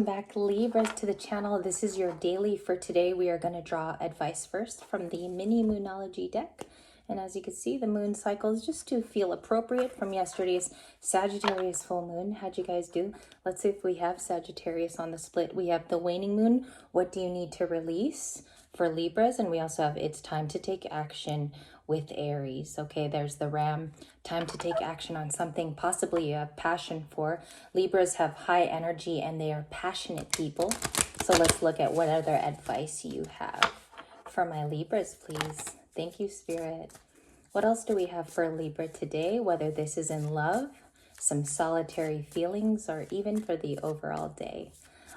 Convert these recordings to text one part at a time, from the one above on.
Back, Libras, to the channel. This is your daily for today. We are going to draw advice first from the mini moonology deck, and as you can see, the moon cycles just to feel appropriate from yesterday's Sagittarius full moon. How'd you guys do? Let's see if we have Sagittarius on the split. We have the waning moon. What do you need to release for Libras? And we also have it's time to take action with Aries. Okay, there's the ram. Time to take action on something possibly you have passion for. Libras have high energy and they are passionate people. So let's look at what other advice you have for my Libras, please. Thank you, Spirit. What else do we have for Libra today? Whether this is in love, some solitary feelings, or even for the overall day.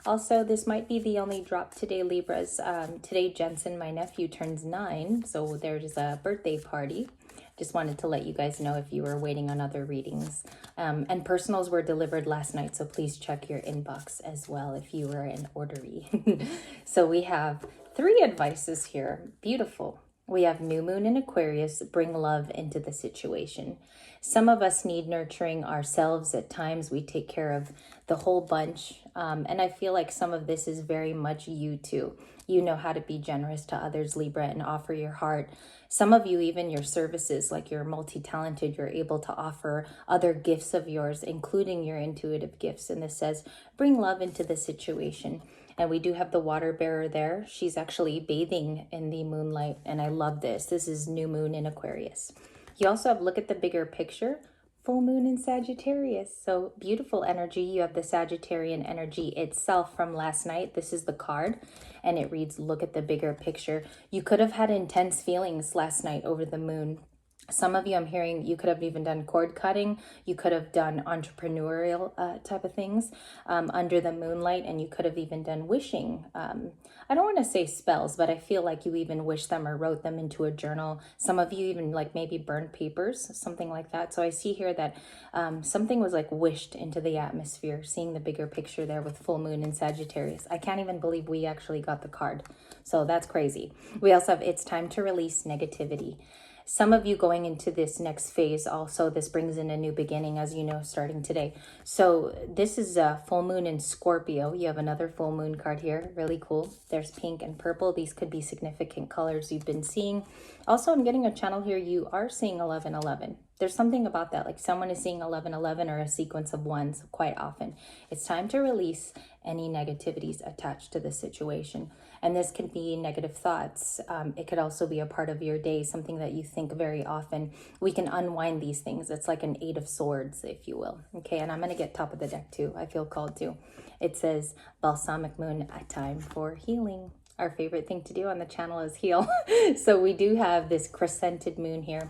Also, this might be the only drop today, Libras. Today, Jensen, my nephew, turns 9, so there's a birthday party. Just wanted to let you guys know if you were waiting on other readings. And personals were delivered last night, so please check your inbox as well if you were an orderee. So we have 3 advices here. Beautiful. We have new moon in Aquarius, bring love into the situation. Some of us need nurturing ourselves at times. We take care of the whole bunch. And I feel like some of this is very much you too. You know how to be generous to others, Libra, and offer your heart. Some of you, even your services, like you're multi-talented, you're able to offer other gifts of yours, including your intuitive gifts. And this says, bring love into the situation. And we do have the water bearer there. She's actually bathing in the moonlight. And I love this. This is new moon in Aquarius. You also have, look at the bigger picture, full moon in Sagittarius. So beautiful energy. You have the Sagittarian energy itself from last night. This is the card. And it reads, look at the bigger picture. You could have had intense feelings last night over the moon. Some of you, I'm hearing, you could have even done cord cutting. You could have done entrepreneurial type of things under the moonlight, and you could have even done wishing. I don't want to say spells, but I feel like you even wished them or wrote them into a journal. Some of you even like maybe burned papers, something like that. So I see here that something was like wished into the atmosphere, seeing the bigger picture there with full moon in Sagittarius. I can't even believe we actually got the card. So that's crazy. We also have it's time to release negativity. Some of you going into this next phase, also this brings in a new beginning, as you know, starting today. So this is a full moon in Scorpio. You have another full moon card here. Really cool. There's pink and purple. These could be significant colors you've been seeing. Also, I'm getting a channel here. You are seeing 1111. There's something about that, like someone is seeing 1111 or a sequence of ones quite often. It's time to release any negativities attached to the situation. And this can be negative thoughts. It could also be a part of your day, something that you think very often. We can unwind these things. It's like an 8 of swords, if you will. Okay, and I'm going to get top of the deck too. I feel called to. It says, balsamic moon, a time for healing. Our favorite thing to do on the channel is heal. So we do have this crescented moon here.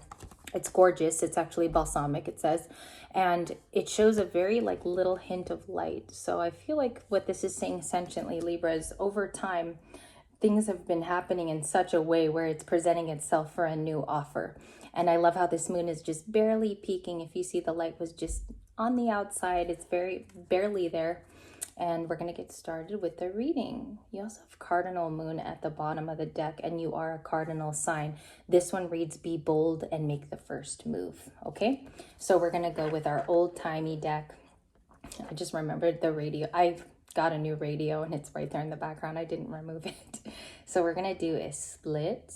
It's gorgeous. It's actually balsamic, it says. And it shows a very like little hint of light. So I feel like what this is saying sentiently, Libra, is over time, things have been happening in such a way where it's presenting itself for a new offer. And I love how this moon is just barely peeking. If you see, the light was just on the outside. It's very barely there. And we're going to get started with the reading. You also have cardinal moon at the bottom of the deck, and you are a cardinal sign. This one reads, be bold and make the first move. Okay, so we're going to go with our old-timey deck. I just remembered the radio. I've got a new radio and it's right there in the background. I didn't remove it. So we're going to do a split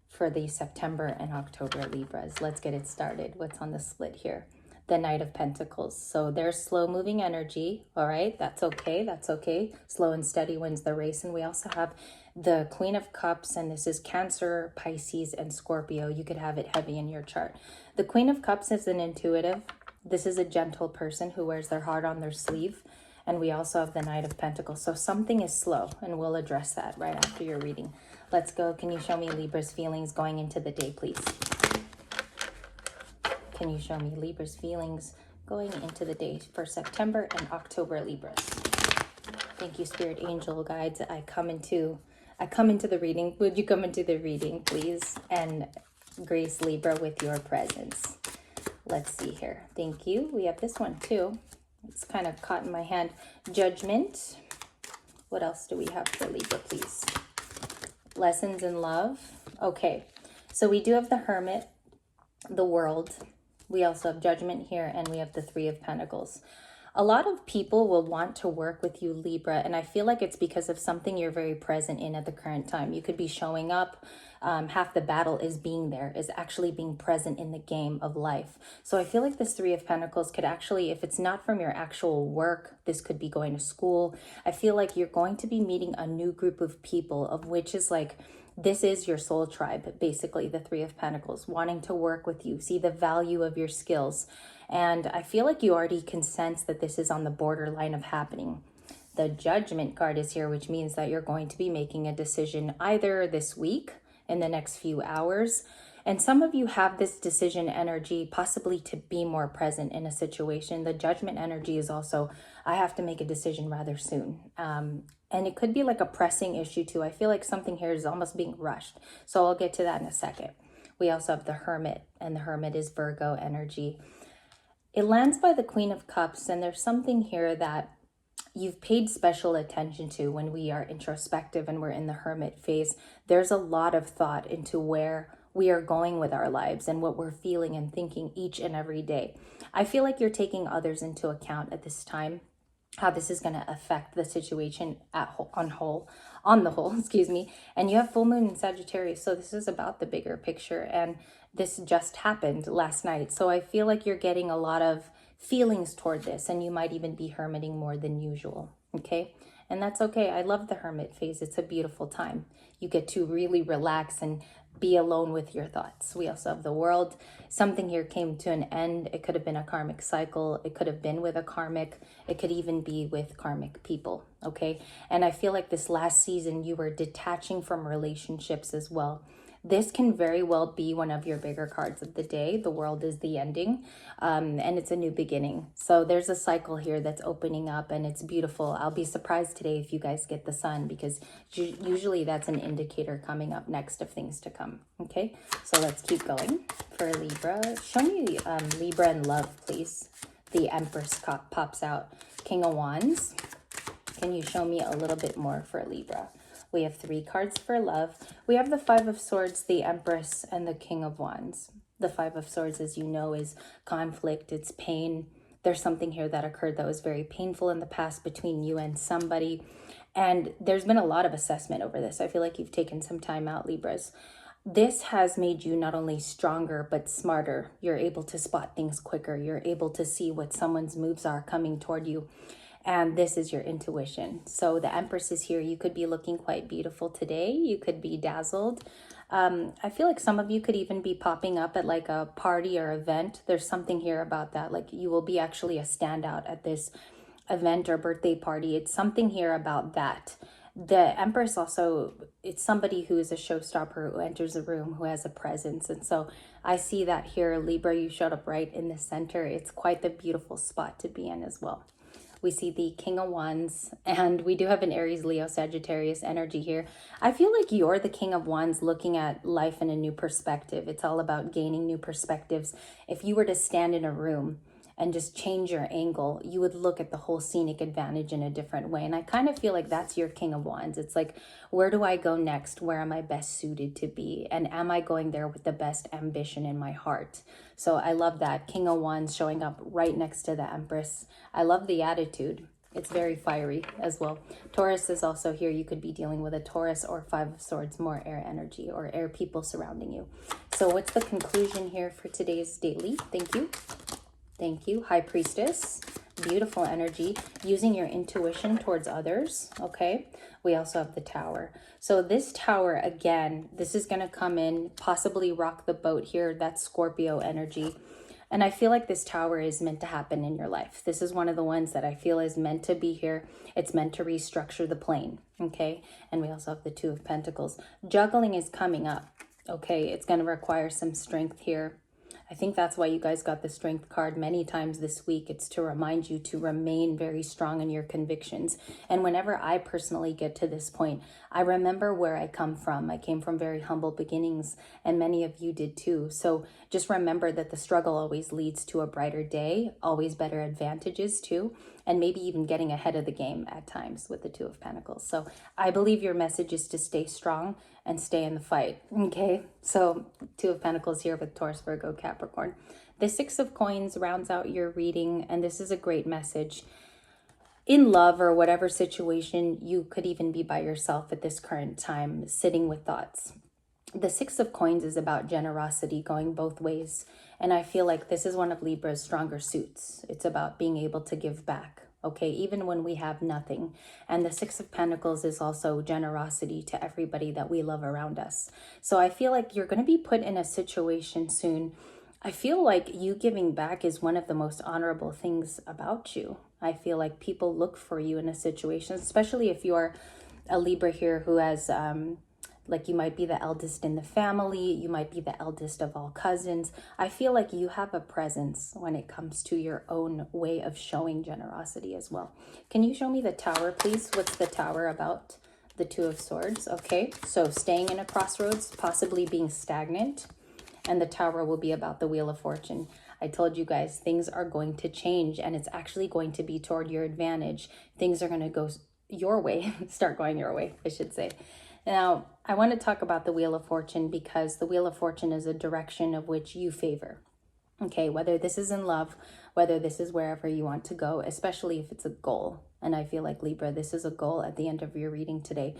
for the September and October Libras. Let's get it started. What's on the split here? The Knight of Pentacles. So there's slow moving energy. All right, that's okay. That's okay. Slow and steady wins the race. And we also have the Queen of Cups, and this is Cancer, Pisces, and Scorpio. You could have it heavy in your chart. The Queen of Cups is an intuitive. This is a gentle person who wears their heart on their sleeve. And we also have the Knight of Pentacles. So something is slow, and we'll address that right after your reading. Let's go. Can you show me Libra's feelings going into the day, please? Can you show me Libra's feelings going into the day for September and October, Libras? Thank you, Spirit Angel Guides. I come into the reading. Would you come into the reading, please? And grace Libra with your presence. Let's see here. Thank you. We have this one too. It's kind of caught in my hand. Judgment. What else do we have for Libra, please? Lessons in love. Okay. So we do have the Hermit, the World. We also have Judgment here, and we have the Three of Pentacles. A lot of people will want to work with you, Libra, and I feel like it's because of something you're very present in at the current time. You could be showing up. Half the battle is being there, is actually being present in the game of life. So I feel like this Three of Pentacles could actually, if it's not from your actual work, this could be going to school. I feel like you're going to be meeting a new group of people, of which is like, this is your soul tribe, basically, the Three of Pentacles, wanting to work with you, see the value of your skills. And I feel like you already can sense that this is on the borderline of happening. The Judgment card is here, which means that you're going to be making a decision either this week, in the next few hours. And some of you have this decision energy, possibly to be more present in a situation. The Judgment energy is also, I have to make a decision rather soon. And it could be like a pressing issue too. I feel like something here is almost being rushed. So I'll get to that in a second. We also have the Hermit, and the Hermit is Virgo energy. It lands by the Queen of Cups, and there's something here that you've paid special attention to when we are introspective and we're in the Hermit phase. There's a lot of thought into where we are going with our lives and what we're feeling and thinking each and every day. I feel like you're taking others into account at this time, how this is going to affect the situation on the whole, excuse me. And you have full moon in Sagittarius, so this is about the bigger picture, and this just happened last night. So I feel like you're getting a lot of feelings toward this, and you might even be hermiting more than usual, okay? And that's okay. I love the Hermit phase. It's a beautiful time. You get to really relax and be alone with your thoughts. We also have the World. Something here came to an end. It could have been a karmic cycle. It could have been with a karmic. It could even be with karmic people, okay? And I feel like this last season, you were detaching from relationships as well. This can very well be one of your bigger cards of the day. The World is the ending, and it's a new beginning. So there's a cycle here that's opening up, and it's beautiful. I'll be surprised today if you guys get the Sun, because usually that's an indicator coming up next of things to come. Okay, so let's keep going for Libra. Show me Libra and love, please. The Empress pops out. King of Wands. Can you show me a little bit more for Libra? We have 3 cards for love. We have the Five of Swords, the Empress, and the King of Wands. The Five of Swords, as you know, is conflict, it's pain. There's something here that occurred that was very painful in the past between you and somebody. And there's been a lot of assessment over this. I feel like you've taken some time out, Libras. This has made you not only stronger, but smarter. You're able to spot things quicker. You're able to see what someone's moves are coming toward you. And this is your intuition. So the Empress is here. You could be looking quite beautiful today. You could be dazzled. I feel like some of you could even be popping up at like a party or event. There's something here about that. Like you will be actually a standout at this event or birthday party. It's something here about that. The Empress also, it's somebody who is a showstopper, who enters a room, who has a presence. And so I see that here. Libra, you showed up right in the center. It's quite the beautiful spot to be in as well. We see the King of Wands, and we do have an Aries, Leo, Sagittarius energy here. I feel like you're the King of Wands looking at life in a new perspective. It's all about gaining new perspectives. If you were to stand in a room and just change your angle, you would look at the whole scenic advantage in a different way. And I kind of feel like that's your King of Wands. It's like, where do I go next? Where am I best suited to be? And am I going there with the best ambition in my heart? So I love that. King of Wands showing up right next to the Empress. I love the attitude. It's very fiery as well. Taurus is also here. You could be dealing with a Taurus or Five of Swords, more air energy or air people surrounding you. So what's the conclusion here for today's daily? Thank you. Thank you. High Priestess, beautiful energy, using your intuition towards others, okay? We also have the Tower. So this Tower, again, this is going to come in, possibly rock the boat here. That's Scorpio energy. And I feel like this Tower is meant to happen in your life. This is one of the ones that I feel is meant to be here. It's meant to restructure the plane, okay? And we also have the Two of Pentacles. Juggling is coming up, okay? It's going to require some strength here. I think that's why you guys got the Strength card many times this week. It's to remind you to remain very strong in your convictions. And whenever I personally get to this point, I remember where I come from. I came from very humble beginnings, and many of you did too. So just remember that the struggle always leads to a brighter day, always better advantages too. and maybe even getting ahead of the game at times with the Two of Pentacles. So I believe your message is to stay strong and stay in the fight. Okay, so Two of Pentacles here with Taurus, Virgo, Capricorn. The Six of Coins rounds out your reading, and this is a great message. In love or whatever situation, you could even be by yourself at this current time, sitting with thoughts. The Six of Coins is about generosity going both ways. And I feel like this is one of Libra's stronger suits. It's about being able to give back, okay, even when we have nothing. And the Six of Pentacles is also generosity to everybody that we love around us. So I feel like you're going to be put in a situation soon. I feel like you giving back is one of the most honorable things about you. I feel like people look for you in a situation, especially if you're a Libra here who has, like you might be the eldest in the family, you might be the eldest of all cousins. I feel like you have a presence when it comes to your own way of showing generosity as well. Can you show me the Tower, please? What's the Tower about? The Two of Swords. Okay, so staying in a crossroads, possibly being stagnant. And the Tower will be about the Wheel of Fortune. I told you guys, things are going to change, and it's actually going to be toward your advantage. Things are going to go your way, start going your way, I should say. Now, I want to talk about the Wheel of Fortune because the Wheel of Fortune is a direction of which you favor. Okay, whether this is in love, whether this is wherever you want to go, especially if it's a goal. And I feel like Libra, this is a goal at the end of your reading today.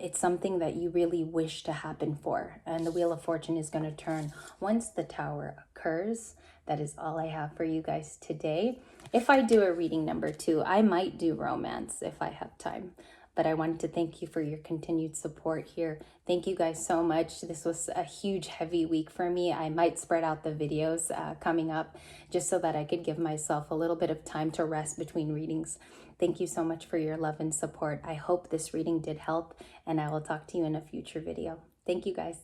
It's something that you really wish to happen for. And the Wheel of Fortune is going to turn once the Tower occurs. That is all I have for you guys today. If I do a reading number 2, I might do romance if I have time. But I wanted to thank you for your continued support here. Thank you guys so much. This was a huge, heavy week for me. I might spread out the videos coming up just so that I could give myself a little bit of time to rest between readings. Thank you so much for your love and support. I hope this reading did help, and I will talk to you in a future video. Thank you guys.